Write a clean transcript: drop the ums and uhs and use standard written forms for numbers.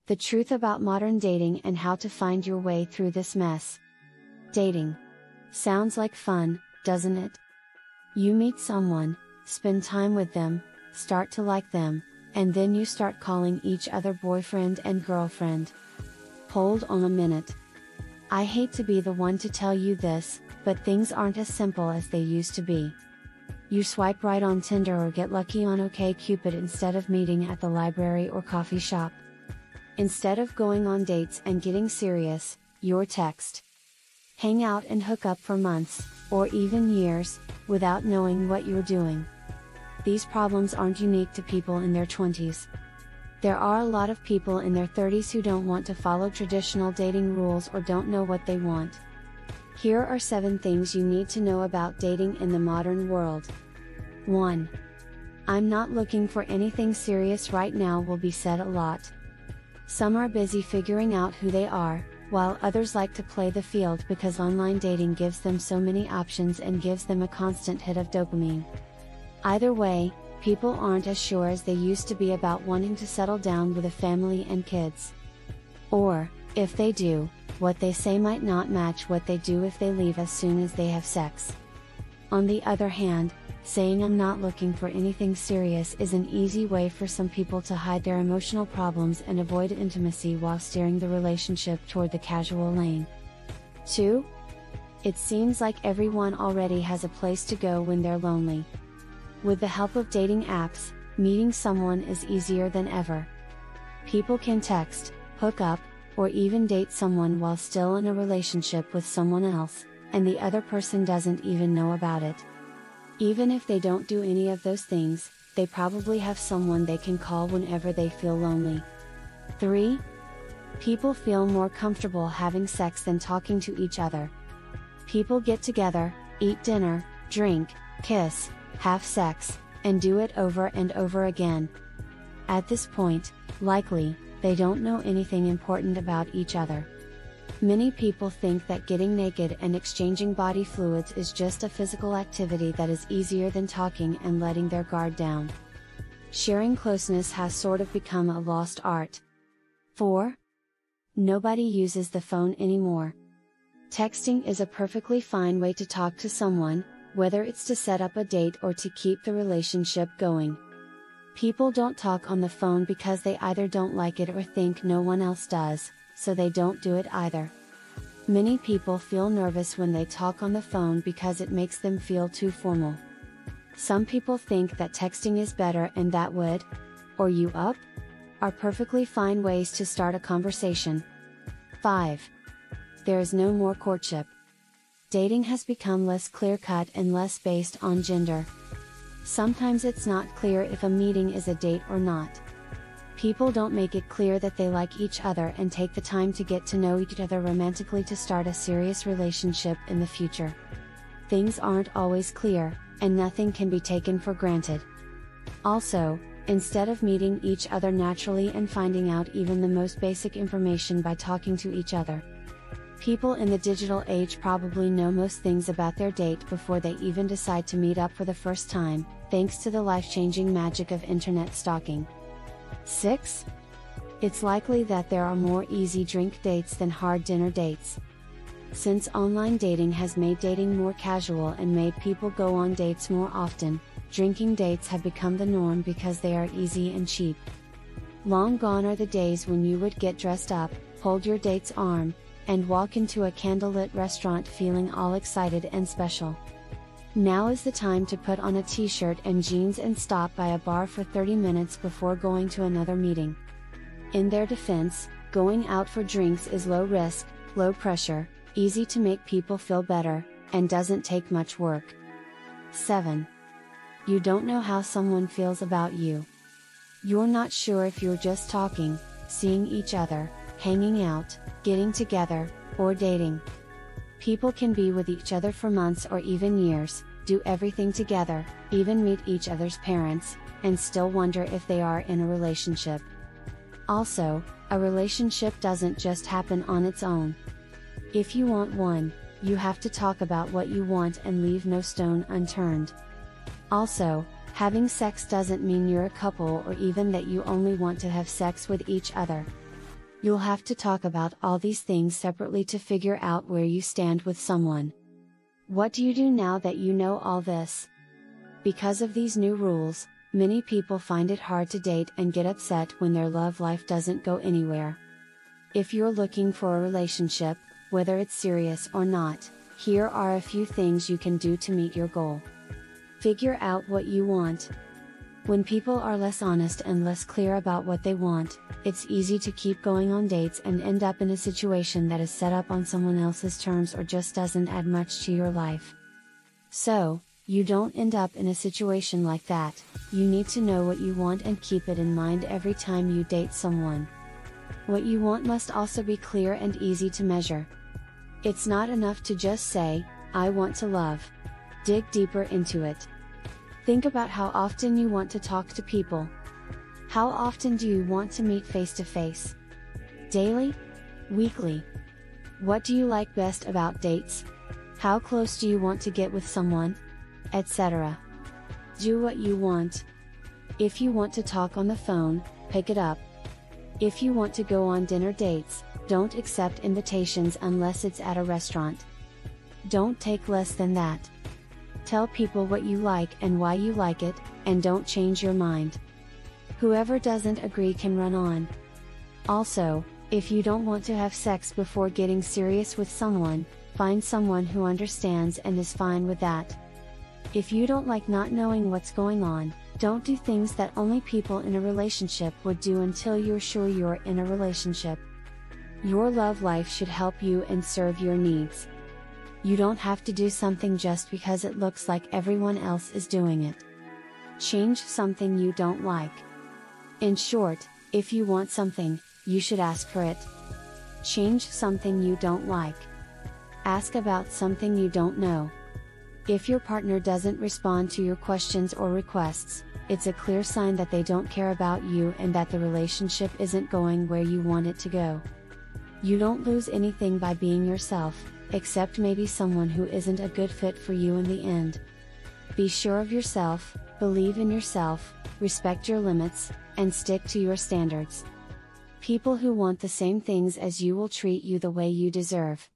The truth about modern dating and how to find your way through this mess. Dating. Sounds like fun, doesn't it? You meet someone, spend time with them, start to like them, and then you start calling each other boyfriend and girlfriend. Hold on a minute. I hate to be the one to tell you this, but things aren't as simple as they used to be. You swipe right on Tinder or get lucky on OkCupid instead of meeting at the library or coffee shop. Instead of going on dates and getting serious, you'll text. Hang out and hook up for months, or even years, without knowing what you're doing. These problems aren't unique to people in their 20s. There are a lot of people in their 30s who don't want to follow traditional dating rules or don't know what they want. Here are 7 things you need to know about dating in the modern world. 1. I'm not looking for anything serious right now will be said a lot. Some are busy figuring out who they are, while others like to play the field because online dating gives them so many options and gives them a constant hit of dopamine. Either way, people aren't as sure as they used to be about wanting to settle down with a family and kids. Or, if they do, what they say might not match what they do if they leave as soon as they have sex. On the other hand, saying I'm not looking for anything serious is an easy way for some people to hide their emotional problems and avoid intimacy while steering the relationship toward the casual lane. 2. It seems like everyone already has a place to go when they're lonely. With the help of dating apps, meeting someone is easier than ever. People can text, hook up, or even date someone while still in a relationship with someone else, and the other person doesn't even know about it. Even if they don't do any of those things, they probably have someone they can call whenever they feel lonely. 3. People feel more comfortable having sex than talking to each other. People get together, eat dinner, drink, kiss, have sex, and do it over and over again. At this point, likely, they don't know anything important about each other. Many people think that getting naked and exchanging body fluids is just a physical activity that is easier than talking and letting their guard down. Sharing closeness has sort of become a lost art. 4. Nobody uses the phone anymore. Texting is a perfectly fine way to talk to someone, whether it's to set up a date or to keep the relationship going. People don't talk on the phone because they either don't like it or think no one else does, so they don't do it either. Many people feel nervous when they talk on the phone because it makes them feel too formal. Some people think that texting is better and that would, or you up, are perfectly fine ways to start a conversation. 5. There is no more courtship. Dating has become less clear-cut and less based on gender. Sometimes it's not clear if a meeting is a date or not. People don't make it clear that they like each other and take the time to get to know each other romantically to start a serious relationship in the future. Things aren't always clear, and nothing can be taken for granted. Also, instead of meeting each other naturally and finding out even the most basic information by talking to each other, people in the digital age probably know most things about their date before they even decide to meet up for the first time, thanks to the life-changing magic of internet stalking. 6. It's likely that there are more easy drink dates than hard dinner dates. Since online dating has made dating more casual and made people go on dates more often, drinking dates have become the norm because they are easy and cheap. Long gone are the days when you would get dressed up, hold your date's arm, and walk into a candlelit restaurant feeling all excited and special. Now is the time to put on a t-shirt and jeans and stop by a bar for 30 minutes before going to another meeting. In their defense, going out for drinks is low risk, low pressure, easy to make people feel better, and doesn't take much work. 7. You don't know how someone feels about you. You're not sure if you're just talking, seeing each other, hanging out, getting together, or dating. People can be with each other for months or even years, do everything together, even meet each other's parents, and still wonder if they are in a relationship. Also, a relationship doesn't just happen on its own. If you want one, you have to talk about what you want and leave no stone unturned. Also, having sex doesn't mean you're a couple or even that you only want to have sex with each other. You'll have to talk about all these things separately to figure out where you stand with someone. What do you do now that you know all this? Because of these new rules, many people find it hard to date and get upset when their love life doesn't go anywhere. If you're looking for a relationship, whether it's serious or not, here are a few things you can do to meet your goal. Figure out what you want. When people are less honest and less clear about what they want, it's easy to keep going on dates and end up in a situation that is set up on someone else's terms or just doesn't add much to your life. So, you don't end up in a situation like that, you need to know what you want and keep it in mind every time you date someone. What you want must also be clear and easy to measure. It's not enough to just say, "I want to love." Dig deeper into it. Think about how often you want to talk to people. How often do you want to meet face to face? Daily? Weekly? What do you like best about dates? How close do you want to get with someone? Etc. Do what you want. If you want to talk on the phone, pick it up. If you want to go on dinner dates, don't accept invitations unless it's at a restaurant. Don't take less than that. Tell people what you like and why you like it, and don't change your mind. Whoever doesn't agree can run on. Also, if you don't want to have sex before getting serious with someone, find someone who understands and is fine with that. If you don't like not knowing what's going on, don't do things that only people in a relationship would do until you're sure you're in a relationship. Your love life should help you and serve your needs. You don't have to do something just because it looks like everyone else is doing it. Change something you don't like. In short, if you want something, you should ask for it. Change something you don't like. Ask about something you don't know. If your partner doesn't respond to your questions or requests, it's a clear sign that they don't care about you and that the relationship isn't going where you want it to go. You don't lose anything by being yourself, except maybe someone who isn't a good fit for you in the end. Be sure of yourself, believe in yourself, respect your limits, and stick to your standards. People who want the same things as you will treat you the way you deserve.